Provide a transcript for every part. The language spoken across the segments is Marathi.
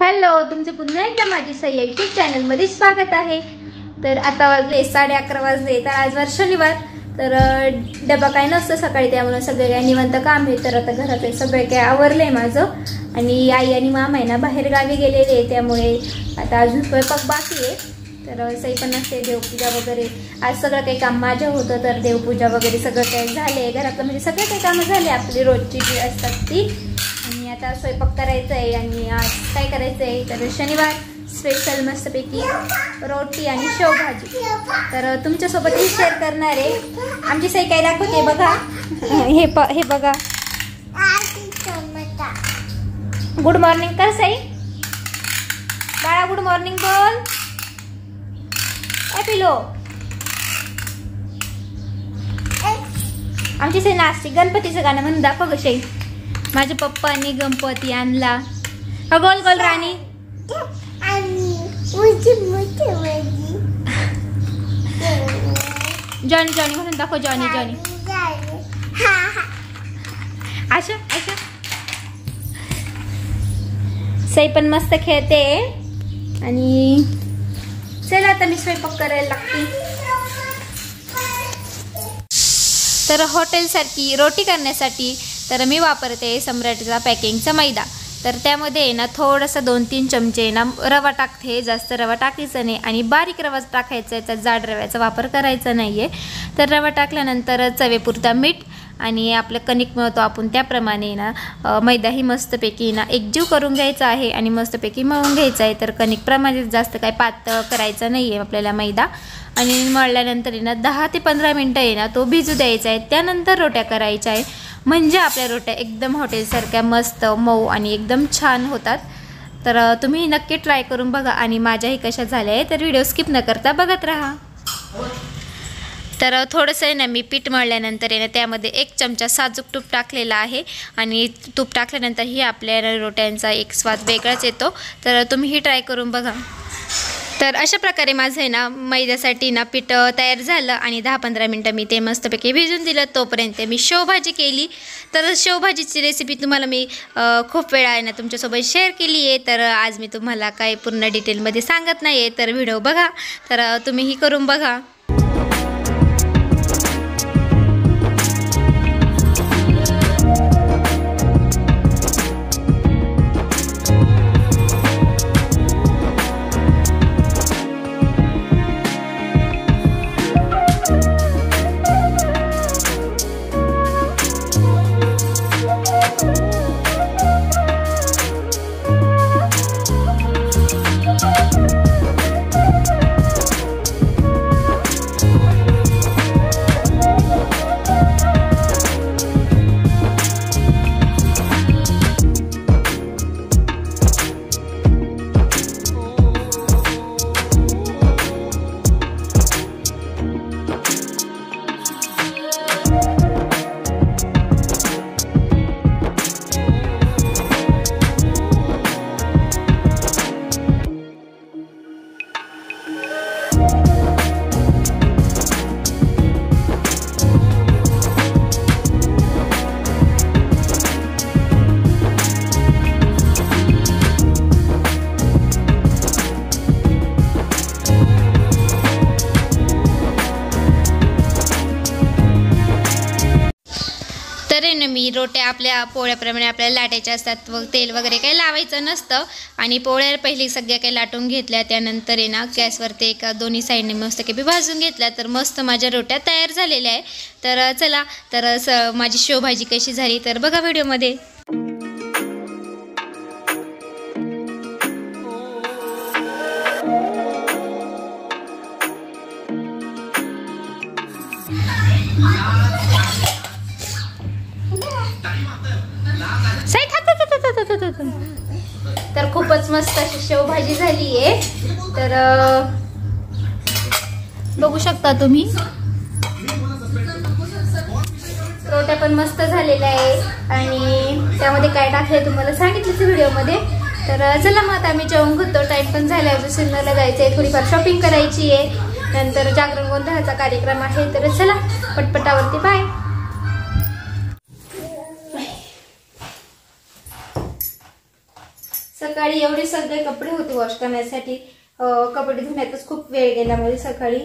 हॅलो, तुमचे पुन्हा एकदा माझी सई यूट्यूब चॅनलमध्ये स्वागत आहे। तर आता वाजले 11:30 वाजले। तर आज वार शनिवार, तर डबा काय नसतं सकाळी, त्यामुळे सगळे काय निवांत काम आहे। तर आता घरात सगळे काय आवरलंय माझं, आणि आई आणि मामा आहे ना बाहेर गावी गेलेले, त्यामुळे आता अजून स्वयंपाक बाकी आहे। तर सई पण असते, देवपूजा वगैरे आज सगळं काही काम माझं होतं। तर देवपूजा वगैरे सगळं काही झाले घरातलं, म्हणजे सगळे काही कामं झाले आपली रोजची जी असतात ती। आणि आता स्वयंपाक करायचा आहे। आणि आज काय करायचं आहे, तर शनिवार स्पेशल मस्तपैकी रोटी आणि शेवभाजी। तर तुमच्यासोबतही शेअर करणार आहे। आमची सई काय दाखवते बघा, हे बघा। गुड मॉर्निंग कर सई, बाळा गुड मॉर्निंग बोल। ए पिलो, आमची सई नाचते। गणपतीचं गाणं म्हणून दाखव ग सई। माझ्या पप्पांनी गणपती आणला, गोल गोल राणी। जॉनी जॉनी म्हणून दाखव, जॉनी जॉनी। आशा आशा, सई पण मस्त खेळते। आणि चला आता मी स्वयंपाक करायला लागते। तर हॉटेल सारखी रोटी करण्यासाठी तर मी वापरते सम्राटचा पॅकिंगचा मैदा। तर त्यामध्ये ना थोडंसं 2-3 चमचे ना रवा टाकते, जास्त रवा टाकायचा नाही, आणि बारीक रवा टाकायचा आहे, तर जाड रव्याचा वापर करायचा नाही आहे। तर रवा टाकल्यानंतर चवेपुरता मीठ, आणि आपलं कणिक मळतो आपण त्याप्रमाणे ना मैदाही मस्तपैकी ना एकजीव करून घ्यायचा आहे, आणि मस्तपैकी मळून घ्यायचा आहे। तर कणिक प्रमाणे जास्त काय पातळ करायचा नाही आहे आपल्याला मैदा। आणि मळल्यानंतर ना 10 ते 15 मिनटं आहे ना तो भिजू द्यायचा आहे। त्यानंतर रोट्या करायच्या आहे, म्हणजे आपल्या रोट्या एकदम हॉटेलसारख्या मस्त मऊ आणि एकदम छान होतात। तर तुम्ही नक्की ट्राय करून बघा, आणि माझ्याही कशा झाल्या आहे तर व्हिडिओ स्किप न करता बघत राहा। तर थोडंसं आहे ना मी पीठ मळल्यानंतर आहे ना त्यामध्ये 1 चमचा साजूक तूप टाकलेला आहे, आणि तूप टाकल्यानंतर ही आपल्या रोट्यांचा एक स्वाद वेगळाच येतो। तर तुम्हीही ट्राय करून बघा। तर अशा प्रकारे माझं आहे ना मैद्यासाठी ना पीठ तयार झालं, आणि 10-15 मिनटं मी ते मस्तपैकी भिजून दिलं। तोपर्यंत मी शेवभाजी केली। तर शेवभाजीची रेसिपी तुम्हाला मी खूप वेळा आहे ना तुमच्यासोबत शेअर केली आहे। तर आज मी तुम्हाला काय पूर्ण डिटेलमध्ये सांगत नाही आहे, तर व्हिडिओ बघा। तर तुम्हीही करून बघा। मी रोट्या आपल्या पोळ्याप्रमाणे आपल्याला लाटायच्या असतात, व तेल वगैरे काही लावायचं नसतं। आणि पोळ्या पहिली सगळ्या काही लाटून घेतल्या, त्यानंतर आहे ना गॅसवरती एका दोन्ही साईडने मस्त काही भाजून घेतल्या। तर मस्त माझ्या रोट्या तयार झालेल्या आहे। तर चला, तर माझी शेवभाजी कशी झाली तर बघा व्हिडिओमध्ये। तर खूपच मस्त अशी शेवभाजी झाली आहे। तर बघू शकता तुम्ही, रोट्या पण मस्त झालेल्या आहे, आणि त्यामध्ये काय टाकले तुम्हाला सांगितलं व्हिडिओमध्ये। तर चला मग आता आम्ही जेवण घेतो, टाइम पण झाला, सिन्नरला जायचं आहे, थोडीफार शॉपिंग करायची आहे, नंतर जागरण गोंधळाचा कार्यक्रम आहे। तर चला पटपटावरती बाय। सकाळी सकाळी एवढे सगळे कपडे होते वॉश करण्यासाठी, कपडे धुण्यातच खूप वेळ गेला माझे सकाळी.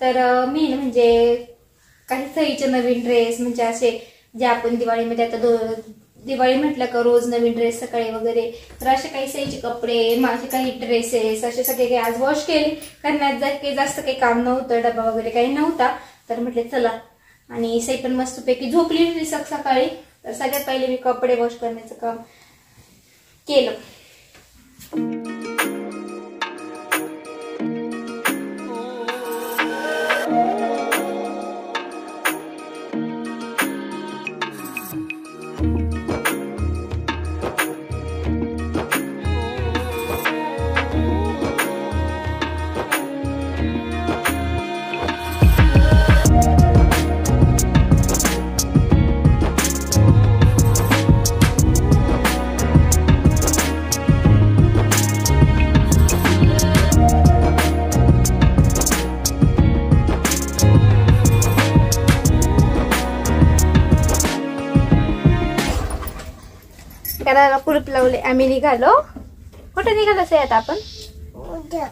तर मी म्हणजे काही सईचे नवीन ड्रेस, म्हणजे असे जे आपण दिवाळीमध्ये आता दिवाळी म्हटलं का रोज नवीन ड्रेस सकाळी वगैरे, तर असे काही सईचे कपडे, माझे काही ड्रेसेस असे सगळे काही आज वॉश केले. करण्यात काही जास्त काही काम नव्हतं, डबा वगैरे काही नव्हता. तर म्हटले चला, आणि सई पण मस्तपैकी झोपली होती सकाळी. तर सगळ्यात पहिले मी कपडे वॉश करण्याचं काम केलं. घराला कुलूप लावले, आम्ही निघालो. कुठे निघालो से आता आपण? हो का?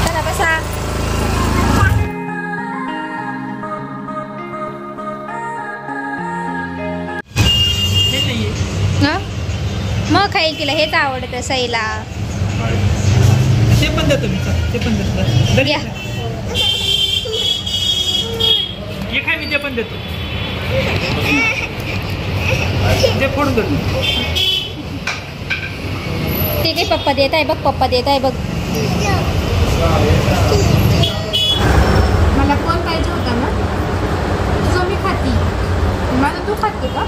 चला बसा. मग खाईल, तिला हेच आवडतं सईला. ते पण देतो मी, ते पण देतो. हे काय मी ते पण देतो, ते फोडून देतो. ते काही पप्पा देत आहे बघ, पप्पा देत आहे बघ. मला कोण पाहिजे होता ना, जो मी खाती, मला तू खाते का?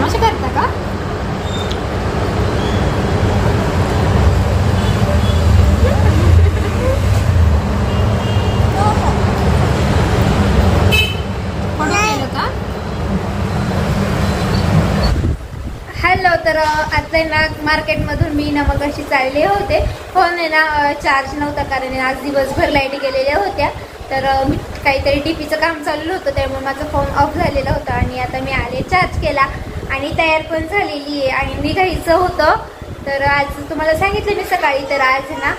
असं करता का? हॅलो, तर आता आहे ना मार्केटमधून मी ना मग अशी चालले होते. फोन आहे ना चार्ज नव्हता, कारण आज दिवसभर लाईट गेलेल्या होत्या. तर मी काहीतरी डीपीचं काम चालू होतं, त्यामुळे माझा फोन ऑफ झालेला होता. आणि आता मी आले, चार्ज केला आणि तयार पण झालेली आहे आणि निघायचं होतं. तर आज तुम्हाला सांगितलं मी सकाळी, तर आज ना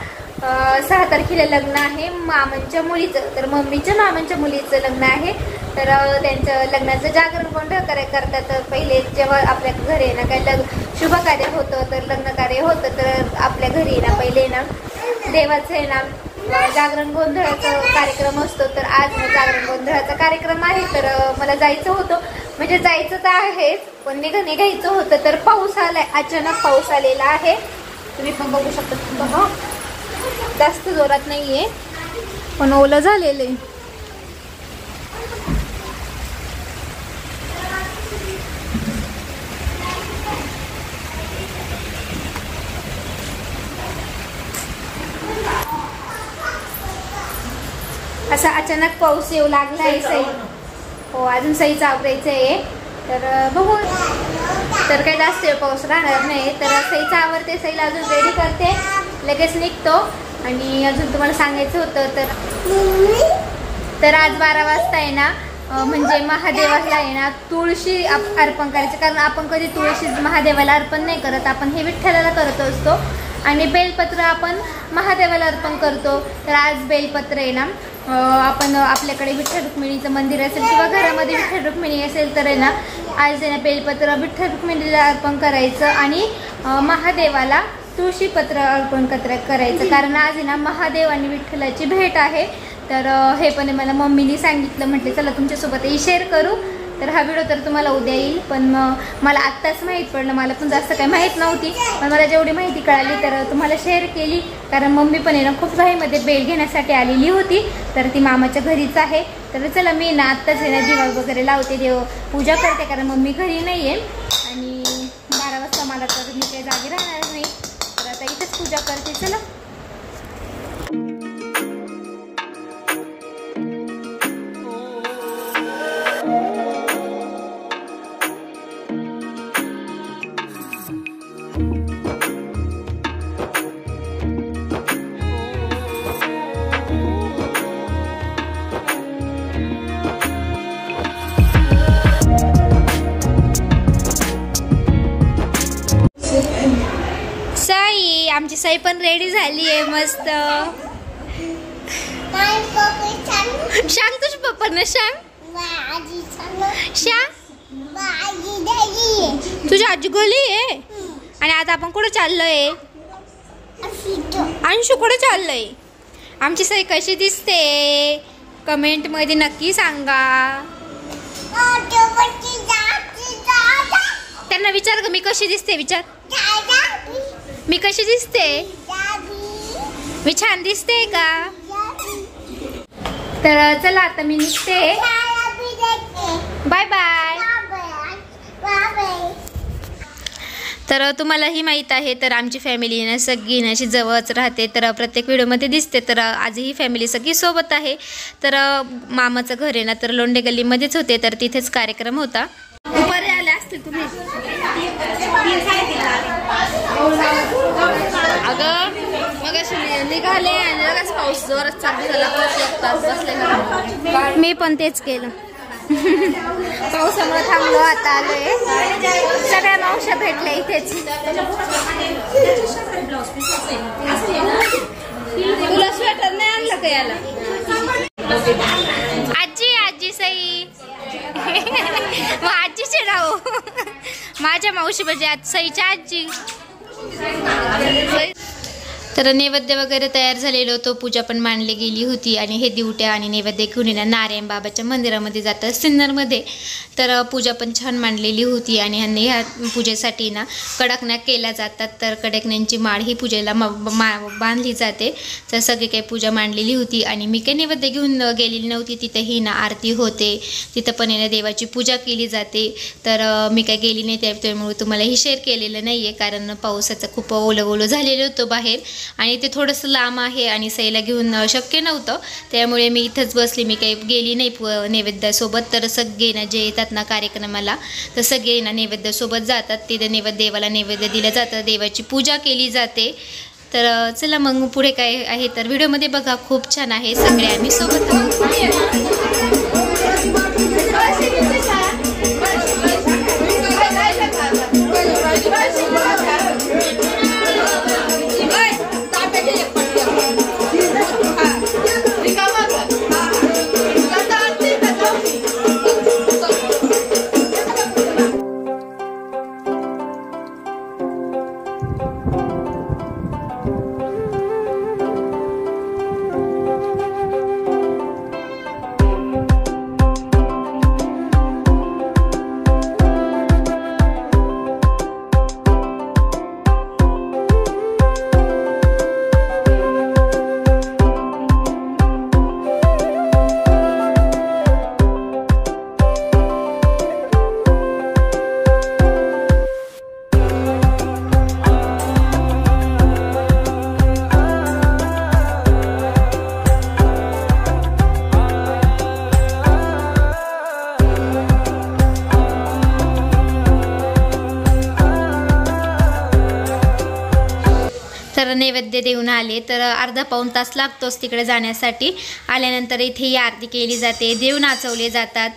6 तारखेला लग्न आहे मामांच्या मुलीचं. तर मम्मीच्या मामांच्या मुलीचं लग्न आहे. तर त्यांचं लग्नाचं जागरण गोंधळ करतात. तर पहिले जेव्हा आपल्या घरी ना काही शुभ कार्य होतं, तर लग्न कार्य होतं, तर आपल्या घरी ना पहिले ना देवाचं आहे ना जागरण गोंधळाचा कार्यक्रम असतो. तर आज जागरण गोंधळाचा कार्यक्रम आहे. तर मला जायचं होतं, म्हणजे जायचं तर आहेच, पण निघायचं होतं. तर पाऊस आलाय, अचानक पाऊस आलेला आहे. तुम्ही पण बघू शकता, बघा जास्त जोरात नाहीये, पण ओलं झालेलं आहे. असा अचानक पाऊस येऊ लागला आहे. सई हो, अजून सईचं आवरायचं आहे. तर बघू, तर काही जास्त पाऊस राहणार नाही. तर सईचं आवरते, सईला अजून रेडी करते, लगेच निघतो. आणि अजून तुम्हाला सांगायचं होतं, तर आज 12 वाजता आहे ना, म्हणजे महादेवाला आहे ना तुळशी अर्पण करायची. कारण आपण कधी तुळशी महादेवाला अर्पण नाही करत, आपण हे विठ्ठलाला करत असतो. आणि बेलपत्र आपण महादेवाला अर्पण करतो. तर आज बेलपत्र आहे ना, आपण आपल्याकडे विठ्ठल रुक्मिणीचं मंदिर असेल किंवा घरामध्ये विठ्ठल रुक्मिणी असेल, तर आहे ना आज आहे ना बेलपत्र विठ्ठल रुक्मिणीला अर्पण करायचं आणि महादेवाला तुळशीपत्र अर्पण करायचं. कारण आज आहे ना महादेव आणि विठ्ठलाची भेट आहे. तर हे पण मला मम्मीने सांगितलं, म्हटले चला तुमच्यासोबतही शेअर करू. तर हा व्हिडिओ तर तुम्हाला उद्या येईल, पण मला आत्ताच माहीत पडलं, मला पण जास्त काही माहीत नव्हती, पण मला जेवढी माहिती कळाली तर तुम्हाला शेअर केली. कारण मम्मी पण आहे ना खूप घाईमध्ये बेल घेण्यासाठी आलेली होती, तर ती मामाच्या घरीच आहे. तर चला मी ना आत्ताच आहे ना दिवा वगैरे लावते, देव पूजा करते, कारण मम्मी घरी नाही आहे. आणि 12 वाजता मला तर मी काही जागी राहणार नाही, तर आता इथेच पूजा करते. चला. आमची सई पण रेडी झाली आहे मस्त. सांग तुझ्या पप्पांना सांग. तुझी आजी गेली आहे आणि आता आपण कुठं चाललोय? अंशू कुठं चाललोय? आमची सई कशी दिसते कमेंट मध्ये नक्की सांगा. त्यांना विचार ग मी कशी दिसते, विचार मी कशी दिसते. मी छान दिसते का? तर चला आता मी निघते. Bye bye. तर तुम्हालाही माहीत आहे तर आमची फॅमिली ना सगळी ना अशी जवळच राहते, तर प्रत्येक व्हिडिओमध्ये दिसते. तर आजही फॅमिली सगळी सोबत आहे. तर मामाचं घर आहे ना तर लोंढे गल्लीमध्येच होते, तर तिथेच कार्यक्रम होता. दुपारी आले असतील तुम्ही. अगं मग अशी निघाले आणि लगेच पाऊस जोरात चालू झाला. मी पण तेच केलं. पावसामुळे थांबलो, आता आलोय. सगळ्या मावश्या भेटल्या इथेच. तुला स्वेटर नाही आणलं का याला? आजी आजी सई मग आजीचे नाव माझ्या मावशी म्हणजे आज सईच्या आजी. तर नैवेद्य वगैरे तयार झालेलं होतं, पूजा पण मांडली गेली होती आणि हे दिवट्या आणि नैवेद्य घेऊन येणार नारायण बाबाच्या मंदिरामध्ये जातात सिन्नरमध्ये. तर पूजा पण छान मांडलेली होती आणि ह्या पूजेसाठी ना कडकण्या केल्या जातात. तर कडकण्यांची माळ ही पूजेला बांधली जाते. तर सगळी काही पूजा मांडलेली होती आणि मी काही नैवेद्य घेऊन गेलेली नव्हती. तिथंही ना आरती होते, तिथं पण ना देवाची पूजा केली जाते. तर मी काय गेली नाही, त्यामुळे तुम्हाला ही शेअर केलेलं नाही आहे, कारण पावसाचं खूप ओलं झालेलं होतं बाहेर आणि ते थोडंसं लांब आहे आणि सईला घेऊन शक्य नव्हतं, त्यामुळे मी इथंच बसली. मी काही गेली नाही नैवेद्यासोबत. तर सगळे ना जे येतात ना कार्यक्रमाला तर सगळे ना नैवेद्यासोबत जातात. तिथे देवाला नैवेद्य दिलं जातं, देवाची पूजा केली जाते. तर चला मग पुढे काय आहे तर व्हिडिओमध्ये बघा, खूप छान आहे. सगळे आम्ही सोबत नैवेद्य देऊन आले. तर अर्धा पाऊण तास लागतोच तिकडे जाण्यासाठी. आल्यानंतर इथे ही आरती केली जाते, देव नाचवले जातात.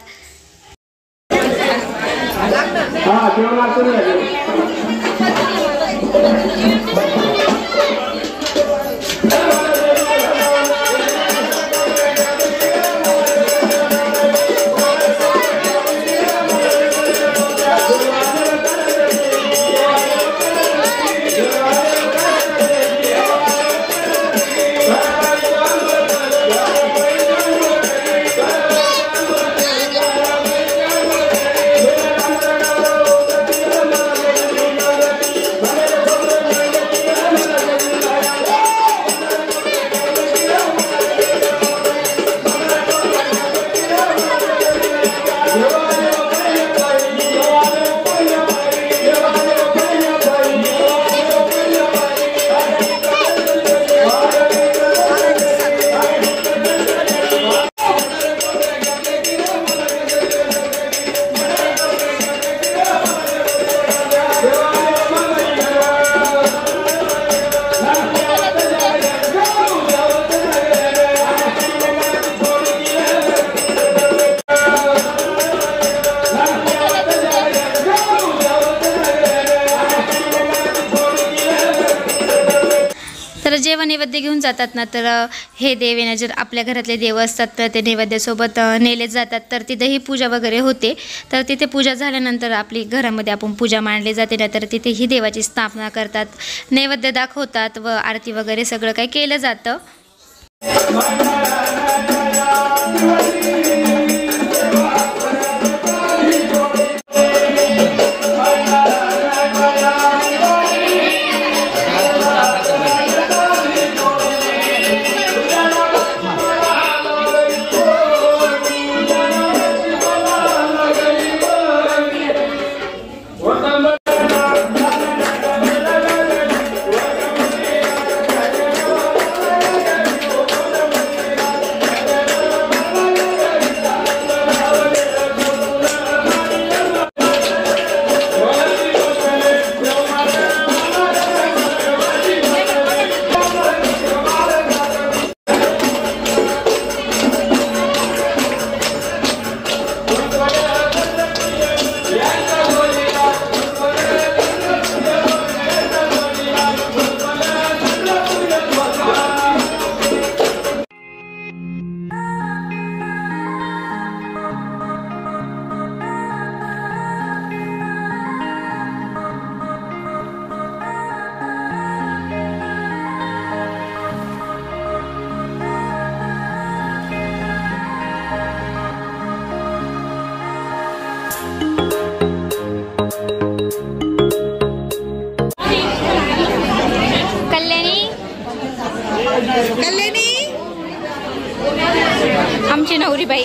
जेव्हा नैवेद्य घेऊन जातात ना, तर हे देव येणं जर आपल्या घरातले देव असतात तर ते नैवेद्यासोबत नेले जातात. तर तिथेही पूजा वगैरे होते. तर तिथे पूजा झाल्यानंतर आपली घरामध्ये आपण पूजा मांडली जाते ना, तर तिथेही देवाची स्थापना करतात, नैवेद्य दाखवतात व आरती वगैरे सगळं काही केलं जातं. आमची नवरीबाई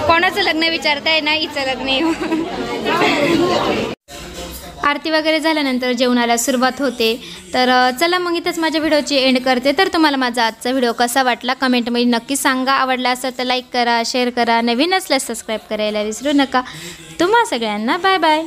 कोणाचं लग्न विचारताय ना, हिचं लग्न आहे. आरती वगैरे झाल्यानंतर जेवणाला सुरुवात होते. तर चला मग इथंच माझ्या व्हिडिओची एंड करते. तर तुम्हाला माझा आजचा व्हिडिओ कसा वाटला कमेंटमध्ये नक्की सांगा. आवडला असेल तर लाईक करा, शेअर करा, नवीन असल्यास सबस्क्राईब करायला विसरू नका. तुम्हा सगळ्यांना बाय बाय.